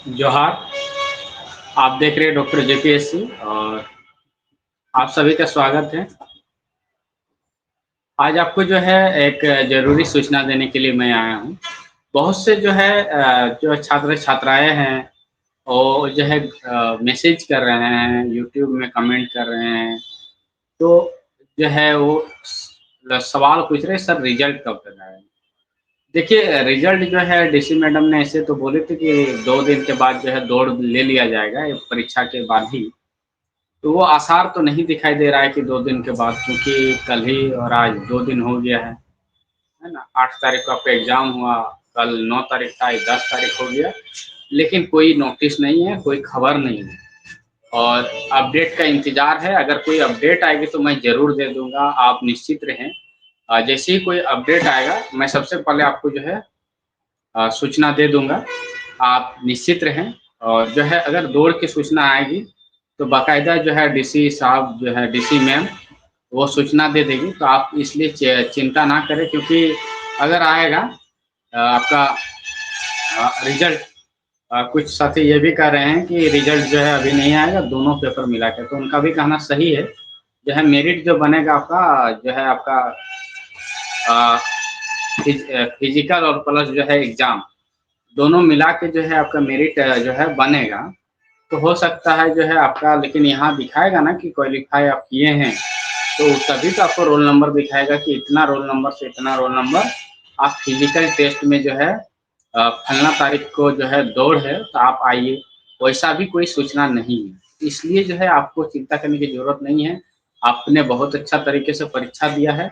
जोहार। आप देख रहे हैं डॉक्टर जेपीएससी और आप सभी का स्वागत है। आज आपको जो है एक ज़रूरी सूचना देने के लिए मैं आया हूँ। बहुत से जो है जो छात्र-छात्राएँ हैं वो जो है मैसेज कर रहे हैं, यूट्यूब में कमेंट कर रहे हैं। तो जो है वो सवाल पूछ रहे हैं, सर रिज़ल्ट कब तक आएगा? देखिए रिज़ल्ट जो है डीसी मैडम ने ऐसे तो बोले थे कि 2 दिन के बाद जो है दौड़ ले लिया जाएगा, ये परीक्षा के बाद ही। तो वो आसार तो नहीं दिखाई दे रहा है कि 2 दिन के बाद, क्योंकि कल ही और आज 2 दिन हो गया है ना? 8 तारीख को आपका एग्ज़ाम हुआ, कल 9 तारीख था, आज 10 तारीख हो गया, लेकिन कोई नोटिस नहीं है, कोई खबर नहीं है और अपडेट का इंतज़ार है। अगर कोई अपडेट आएगी तो मैं ज़रूर दे दूँगा, आप निश्चित रहें। जैसे ही कोई अपडेट आएगा, मैं सबसे पहले आपको जो है सूचना दे दूँगा, आप निश्चित रहें। और जो है अगर दौड़ की सूचना आएगी, तो बाकायदा जो है डीसी साहब जो है डीसी मैम वो सूचना दे देगी, तो आप इसलिए चिंता ना करें, क्योंकि अगर आएगा आपका रिज़ल्ट, कुछ साथी ये भी कह रहे हैं कि रिज़ल्ट जो है अभी नहीं आएगा, दोनों पेपर मिला के, तो उनका भी कहना सही है। जो है मेरिट जो बनेगा आपका, जो है आपका अ, फिज़िकल और प्लस जो है एग्ज़ाम, दोनों मिला के जो है आपका मेरिट जो है बनेगा। तो हो सकता है जो है आपका, लेकिन यहाँ दिखाएगा ना कि क्वालीफ़ाई आप किए हैं, तो तभी तो आपको रोल नंबर दिखाएगा कि इतना रोल नंबर से इतना रोल नंबर आप फिज़िकल टेस्ट में जो है फलाना तारीख को जो है दौड़ है, तो आप आइए। वैसा भी कोई सूचना नहीं है। इसलिए जो है आपको चिंता करने की ज़रूरत नहीं है। आपने बहुत अच्छा तरीके से परीक्षा दिया है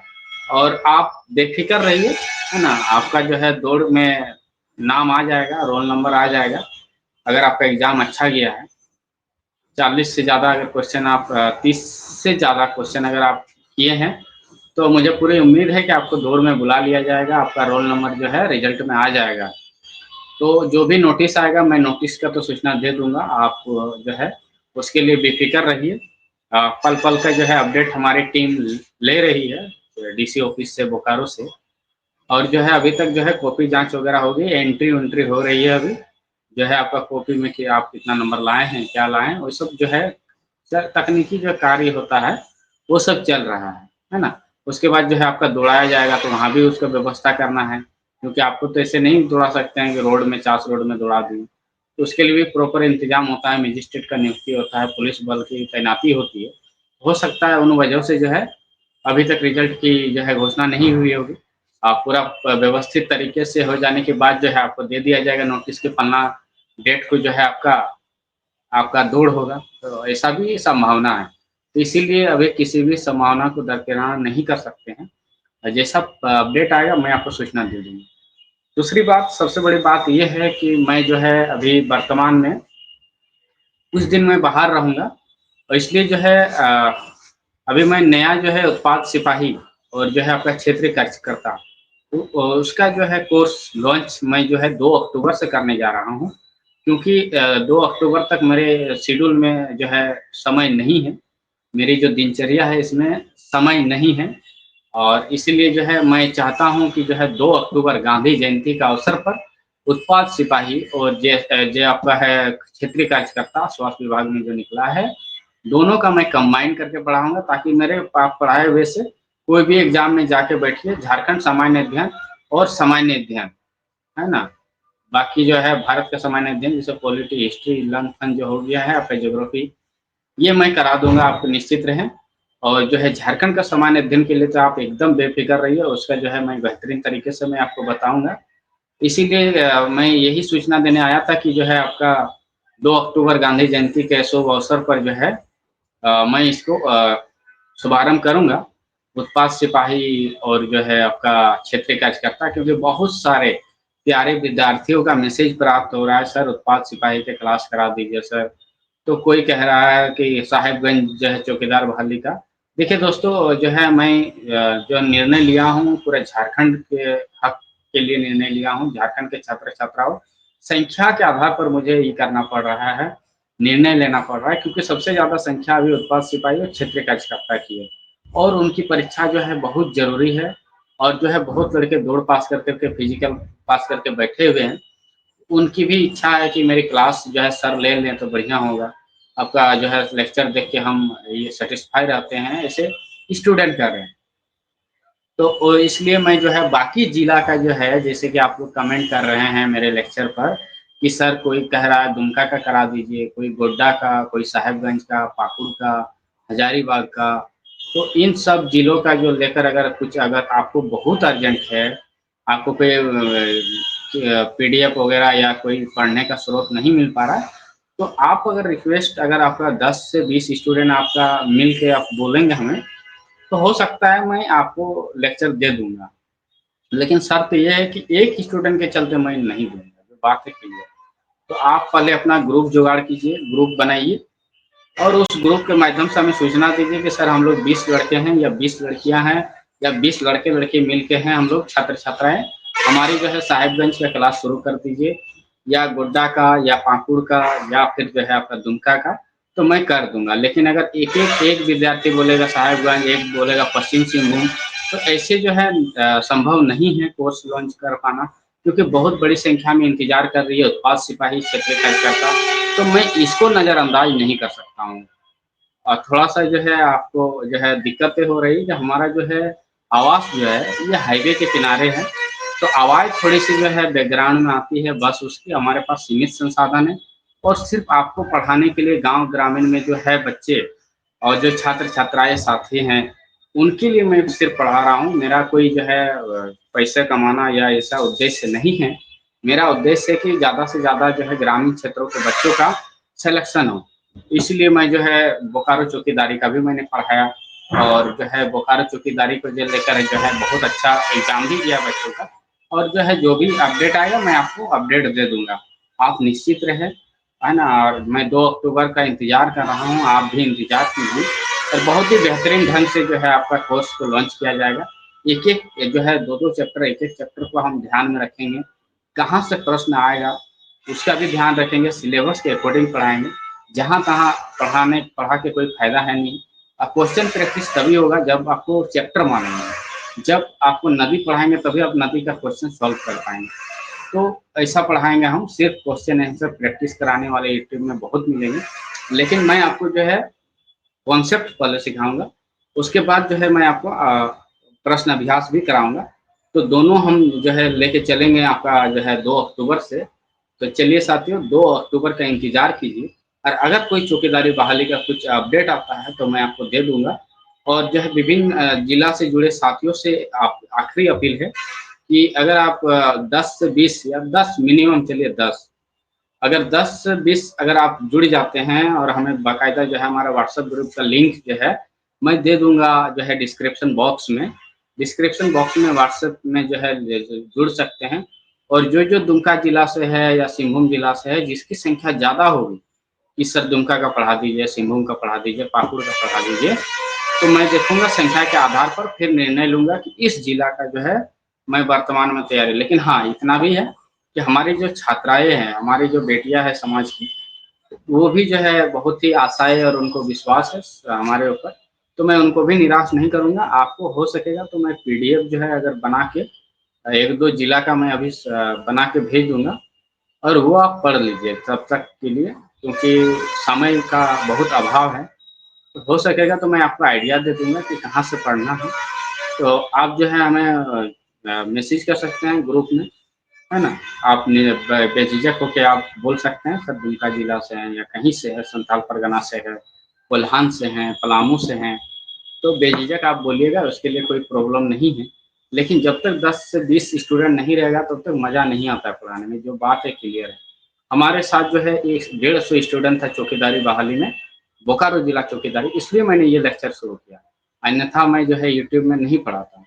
और आप बेफ़िक्र रहिए, है ना? आपका जो है दौड़ में नाम आ जाएगा, रोल नंबर आ जाएगा, अगर आपका एग्ज़ाम अच्छा गया है। 40 से ज़्यादा अगर क्वेश्चन आप 30 से ज़्यादा क्वेश्चन अगर आप किए हैं, तो मुझे पूरी उम्मीद है कि आपको दौड़ में बुला लिया जाएगा, आपका रोल नंबर जो है रिज़ल्ट में आ जाएगा। तो जो भी नोटिस आएगा, मैं नोटिस का तो सूचना दे दूँगा, आप जो है उसके लिए बेफ़िक्र रहिए। पल-पल का जो है अपडेट हमारी टीम ले रही है, डीसी ऑफ़िस से, बोकारो से। और जो है अभी तक जो है कॉपी जाँच वग़ैरह हो गई, एंट्री-वेंट्री हो रही है अभी। जो है आपका कॉपी में कि आप कितना नंबर लाए हैं, क्या लाए हैं, वो सब जो है तकनीकी जो कार्य होता है, वो सब चल रहा है ना? उसके बाद जो है आपका दौड़ाया जाएगा, तो वहाँ भी उसका व्यवस्था करना है, क्योंकि आपको तो ऐसे नहीं दौड़ा सकते हैं कि रोड में, चास रोड में दौड़ा दिए। तो उसके लिए भी प्रॉपर इंतज़ाम होता है, मजिस्ट्रेट का नियुक्ति होता है, पुलिस बल की तैनाती होती है। हो सकता है उन वजहों से जो है अभी तक रिज़ल्ट की जो है घोषणा नहीं हुई होगी। पूरा व्यवस्थित तरीके से हो जाने के बाद जो है आपको दे दिया जाएगा नोटिस कि फलना डेट को जो है आपका आपका दौड़ होगा, तो ऐसा भी संभावना है। तो इसीलिए अभी किसी भी संभावना को दरकिनार नहीं कर सकते हैं। जैसा अपडेट आएगा मैं आपको सूचना दे दूँगा। दूसरी बात, सबसे बड़ी बात ये है कि मैं जो है अभी वर्तमान में कुछ दिन मैं बाहर रहूँगा और इसलिए जो है अभी मैं नया जो है उत्पाद सिपाही और जो है आपका क्षेत्रीय कार्यकर्ता, तो उसका जो है कोर्स लॉन्च मैं जो है 2 अक्टूबर से करने जा रहा हूँ। क्योंकि 2 अक्टूबर तक मेरे शेड्यूल में जो है समय नहीं है, मेरी जो दिनचर्या है इसमें समय नहीं है और इसीलिए जो है मैं चाहता हूँ कि जो है 2 अक्टूबर गांधी जयंती का अवसर पर उत्पाद सिपाही और जो आपका है क्षेत्रीय कार्यकर्ता स्वास्थ्य विभाग में जो निकला है, दोनों का मैं कंबाइन करके पढ़ाऊँगा, ताकि मेरे पढ़ाए हुए से कोई भी एग्ज़ाम में जाके बैठिए, झारखंड सामान्य अध्ययन और सामान्य अध्ययन, है ना? बाकी जो है भारत का सामान्य अध्ययन जैसे पॉलिटी, हिस्ट्री, लंघ-फंघ जो हो गया है, आपका ज्योग्राफी, ये मैं करा दूँगा, आप निश्चित रहें। और जो है झारखंड का सामान्य अध्ययन के लिए तो आप एकदम बेफ़िक्र रहिए, उसका जो है मैं बेहतरीन तरीके से मैं आपको बताऊँगा। इसीलिए मैं यही सूचना देने आया था कि जो है आपका 2 अक्टूबर गांधी जयंती के शुभ अवसर पर जो है मैं इसको शुभारंभ करूँगा। उत्पाद सिपाही और जो है आपका क्षेत्रीय कार्यकर्ता, क्योंकि बहुत सारे प्यारे विद्यार्थियों का मैसेज प्राप्त हो रहा है, सर उत्पाद सिपाही के क्लास करा दीजिए सर। तो कोई कह रहा है कि साहेबगंज जो है चौकीदार बहाली का। देखिए दोस्तों, जो है मैं जो निर्णय लिया हूँ पूरे झारखंड के हक के लिए निर्णय लिया हूँ, झारखंड के छात्र-छात्राओं, संख्या के आधार पर मुझे ये करना पड़ रहा है, निर्णय लेना पड़ रहा है, क्योंकि सबसे ज़्यादा संख्या अभी उत्पाद सिपाही और क्षेत्रीय कार्यकर्ता की है और उनकी परीक्षा जो है बहुत ज़रूरी है और जो है बहुत लड़के दौड़ पास कर कर के फिज़िकल पास करके बैठे हुए हैं। उनकी भी इच्छा है कि मेरी क्लास जो है सर ले लें तो बढ़िया होगा। आपका जो है लेक्चर देख के हम ये सैटिस्फाई रहते हैं, ऐसे स्टूडेंट कह रहे हैं। तो इसलिए मैं जो है बाकी जिला का जो है जैसे कि आप लोग कमेंट कर रहे हैं मेरे लेक्चर पर कि सर कोई कह रहा है दुमका का करा दीजिए, कोई गोड्डा का, कोई साहेबगंज का, पाकुड़ का, हजारीबाग का। तो इन सब जिलों का जो लेकर अगर आपको बहुत अर्जेंट है, आपको कोई पीडीएफ वगैरह या कोई पढ़ने का स्रोत नहीं मिल पा रहा है, तो आप अगर आपका 10 से 20 स्टूडेंट आपका मिल के आप बोलेंगे हमें, तो हो सकता है मैं आपको लेक्चर दे दूँगा। लेकिन शर्त ये है कि एक स्टूडेंट के चलते मैं नहीं दूँगा, जो बात है क्लियर। तो आप पहले अपना ग्रुप जुगाड़ कीजिए, ग्रुप बनाइए और उस ग्रुप के माध्यम से हमें सूचना दीजिए कि सर हम लोग 20 लड़के हैं या 20 लड़कियाँ हैं या 20 लड़के-लड़की मिल के हैं हम लोग छात्र-छात्राएँ। हमारी जो है साहेबगंज का क्लास शुरू कर दीजिए या गोड्डा का या पाकुड़ का या फिर जो है आपका दुमका का, तो मैं कर दूँगा। लेकिन अगर एक विद्यार्थी बोलेगा साहेबगंज, एक बोलेगा पश्चिम सिंहभूम, तो ऐसे जो है संभव नहीं है कोर्स लॉन्च कर पाना, क्योंकि बहुत बड़ी संख्या में इंतज़ार कर रही है उत्पाद सिपाही क्षेत्रीय कार्यकर्ता, तो मैं इसको नज़रअंदाज नहीं कर सकता हूँ। और थोड़ा-सा जो है आपको जो है दिक्कतें हो रही है कि हमारा जो है आवास जो है ये हाईवे के किनारे है, तो आवाज़ थोड़ी-सी जो है बैकग्राउंड में आती है बस उसकी, हमारे पास सीमित संसाधन है और सिर्फ़ आपको पढ़ाने के लिए गाँव ग्रामीण में जो है बच्चे और जो छात्र-छात्राएँ साथी हैं, उनके लिए मैं सिर्फ़ पढ़ा रहा हूँ। मेरा कोई जो है पैसे कमाना या ऐसा उद्देश्य नहीं है। मेरा उद्देश्य है कि ज़्यादा से ज़्यादा जो है ग्रामीण क्षेत्रों के बच्चों का सिलेक्शन हो। इसलिए मैं जो है बोकारो चौकीदारी का भी मैंने पढ़ाया और जो है बोकारो चौकीदारी को जो लेकर जो है बहुत अच्छा एग्ज़ाम भी दिया बच्चों का और जो है जो भी अपडेट आएगा मैं आपको अपडेट दे दूँगा। आप निश्चित रहें, है ना? और मैं 2 अक्टूबर का इंतज़ार कर रहा हूँ, आप भी इंतज़ार कीजिए और बहुत ही बेहतरीन ढंग से जो है आपका कोर्स को लॉन्च किया जाएगा। एक-एक जो है 2-2 चैप्टर, एक-एक चैप्टर को हम ध्यान में रखेंगे। कहाँ से प्रश्न आएगा, उसका भी ध्यान रखेंगे, सिलेबस के अकॉर्डिंग पढ़ाएँगे। जहाँ-तहाँ पढ़ा के कोई फ़ायदा है नहीं। क्वेश्चन प्रैक्टिस तभी होगा जब आपको चैप्टर मालूम हो। जब आपको नदी पढ़ाएँगे तभी आप नदी का क्वेश्चन सॉल्व कर पाएँगे। तो ऐसा पढ़ाएँगे हम, सिर्फ़ क्वेश्चन आंसर प्रैक्टिस कराने वाले यूट्यूब में बहुत मिलेंगे। लेकिन मैं आपको जो है कॉन्सेप्ट पहले सिखाऊँगा, उसके बाद जो है मैं आपको प्रश्न अभ्यास भी कराऊँगा। तो दोनों हम जो है लेके चलेंगे आपका जो है 2 अक्टूबर से। तो चलिए साथियों 2 अक्टूबर का इंतज़ार कीजिए और अगर कोई चौकीदारी बहाली का कुछ अपडेट आता है तो मैं आपको दे दूँगा। और जो है विभिन्न जिला से जुड़े साथियों से आप आखिरी अपील है कि अगर आप 10 से 20 या 10 मिनिमम चलिए 10 अगर 10 से 20 अगर आप जुड़ जाते हैं और हमें बाकायदा जो है हमारा व्हाट्सएप ग्रुप का लिंक जो है, मैं दे दूँगा जो है डिस्क्रिप्शन बॉक्स में। डिस्क्रिप्शन बॉक्स में व्हाट्सएप में जो है जुड़ सकते हैं और जो-जो दुमका जिला से है या सिंहभूम जिला से है, जिसकी संख्या ज़्यादा होगी, कि सर दुमका का पढ़ा दीजिए, सिंहभूम का पढ़ा दीजिए, पाकुड़ का पढ़ा दीजिए, तो मैं देखूँगा संख्या के आधार पर फिर निर्णय लूँगा कि इस जिला का जो है मैं वर्तमान में तैयारी लेकिन हाँ, इतना भी है कि हमारी जो छात्राएँ हैं, हमारी जो बेटियाँ हैं समाज की, वो भी जो है बहुत ही आशाएँ और उनको विश्वास है हमारे ऊपर, तो मैं उनको भी निराश नहीं करूँगा। आपको हो सकेगा तो मैं पीडीएफ जो है अगर बना के 1-2 जिला का मैं अभी बना के भेज दूँगा और वो आप पढ़ लीजिए तब तक के लिए क्योंकि समय का बहुत अभाव है। तो हो सकेगा तो मैं आपको आइडिया दे दूँगा कि कहाँ से पढ़ना है। तो आप जो है हमें मैसेज कर सकते हैं ग्रुप में, है ना? आप ने ब बेझिझक होके आप बोल सकते हैं, सर दुमका जिला से हैं या कहीं से है, संथाल परगना से है, कोल्हान से हैं, पलामू से हैं, तो बेझिझक आप बोलिएगा उसके लिए कोई प्रॉब्लम नहीं है। लेकिन जब तक 10 से 20 स्टूडेंट नहीं रहेगा तब तक मज़ा नहीं आता है पढ़ाने में, जो बात है क्लियर है। हमारे साथ जो है एक 150 स्टूडेंट था चौकीदारी बहाली में, बोकारो जिला चौकीदारी, इसलिए मैंने ये लेक्चर शुरू किया। अन्यथा मैं जो है यूट्यूब में नहीं पढ़ाता।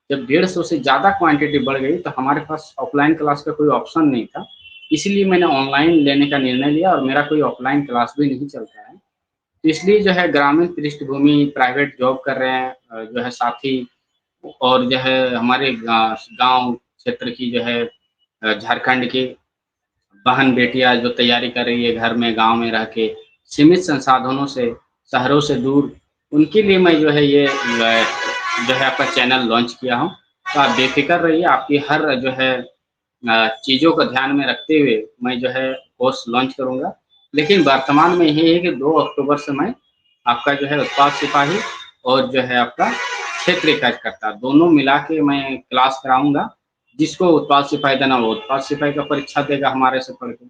जब 150 से ज़्यादा क्वांटिटी बढ़ गई तो हमारे पास ऑफ़लाइन क्लास का कोई ऑप्शन नहीं था। इसीलिए मैंने ऑनलाइन लेने का निर्णय लिया और मेरा कोई ऑफ़लाइन क्लास भी नहीं चलता है। तो इसलिए जो है ग्रामीण पृष्ठभूमि, प्राइवेट जॉब कर रहे हैं जो है साथी और जो है हमारे गाँव क्षेत्र की जो है झारखंड की बहन-बेटियाँ जो तैयारी कर रही है घर में, गाँव में रह के, सीमित संसाधनों से, शहरों से दूर, उनके लिए मैं जो है ये जो है आपका चैनल लॉन्च किया हूँ। तो आप बेफ़िक्र रहिए, आपकी हर जो है चीज़ों को ध्यान में रखते हुए मैं जो है कोर्स लॉन्च करूँगा। लेकिन वर्तमान में ये है कि 2 अक्टूबर से मैं आपका जो है उत्पाद सिपाही और जो है आपका क्षेत्रीय कार्यकर्ता दोनों मिला के मैं क्लास कराऊँगा। जिसको उत्पाद सिपाही देना वो उत्पाद सिपाही का परीक्षा देगा हमारे से पढ़ के।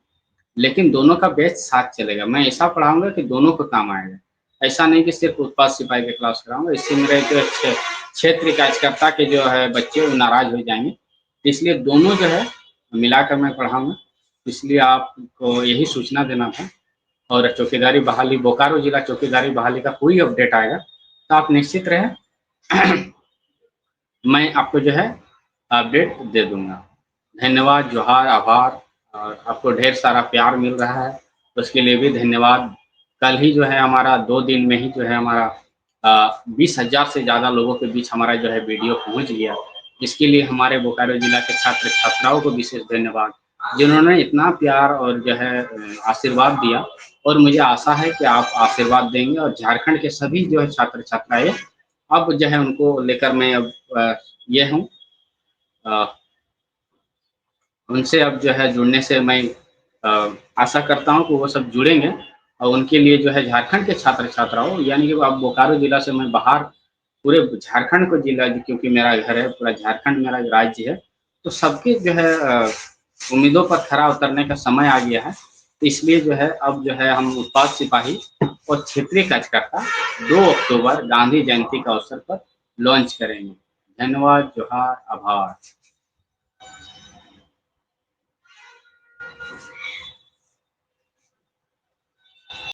लेकिन दोनों का बैच साथ चलेगा। मैं ऐसा पढ़ाऊँगा कि दोनों को काम आएगा। ऐसा नहीं कि सिर्फ़ उत्पाद सिपाही की क्लास कराऊँगा, इससे मेरे जो क्षेत्रीय कार्यकर्ता के जो है बच्चे वो नाराज़ हो जाएँगे। इसलिए दोनों जो है मिलाकर मैं पढ़ाऊँगा। इसलिए आपको यही सूचना देना था और चौकीदारी बहाली बोकारो जिला चौकीदारी बहाली का कोई अपडेट आएगा, तो आप निश्चित रहें मैं आपको जो है अपडेट दे दूँगा। धन्यवाद, जोहार, आभार और आपको ढेर सारा प्यार मिल रहा है, उसके लिए भी धन्यवाद। कल ही जो है हमारा 2 दिन में ही जो है हमारा 20,000 से ज़्यादा लोगों के बीच हमारा जो है वीडियो पहुँच गया। इसके लिए हमारे बोकारो जिला के छात्र-छात्राओं को विशेष धन्यवाद, जिन्होंने इतना प्यार और जो है आशीर्वाद दिया और मुझे आशा है कि आप आशीर्वाद देंगे और झारखंड के सभी जो है छात्र-छात्राएँ अब जो है उनको लेकर मैं अब ये हूँ अ, उनसे अब जो है जुड़ने से मैं आशा करता हूँ कि वो सब जुड़ेंगे और उनके लिए जो है झारखंड के छात्र-छात्राओं यानी कि अब बोकारो जिला से मैं बाहर पूरे झारखंड को जिला क्योंकि मेरा घर है, पूरा झारखंड मेरा राज्य है, तो सबके जो है उम्मीदों पर खरा उतरने का समय आ गया है। इसलिए जो है अब जो है हम उत्पाद सिपाही और क्षेत्रीय कार्यकर्ता 2 अक्टूबर गांधी जयंती के अवसर पर लॉन्च करेंगे। धन्यवाद, जोहार, आभार।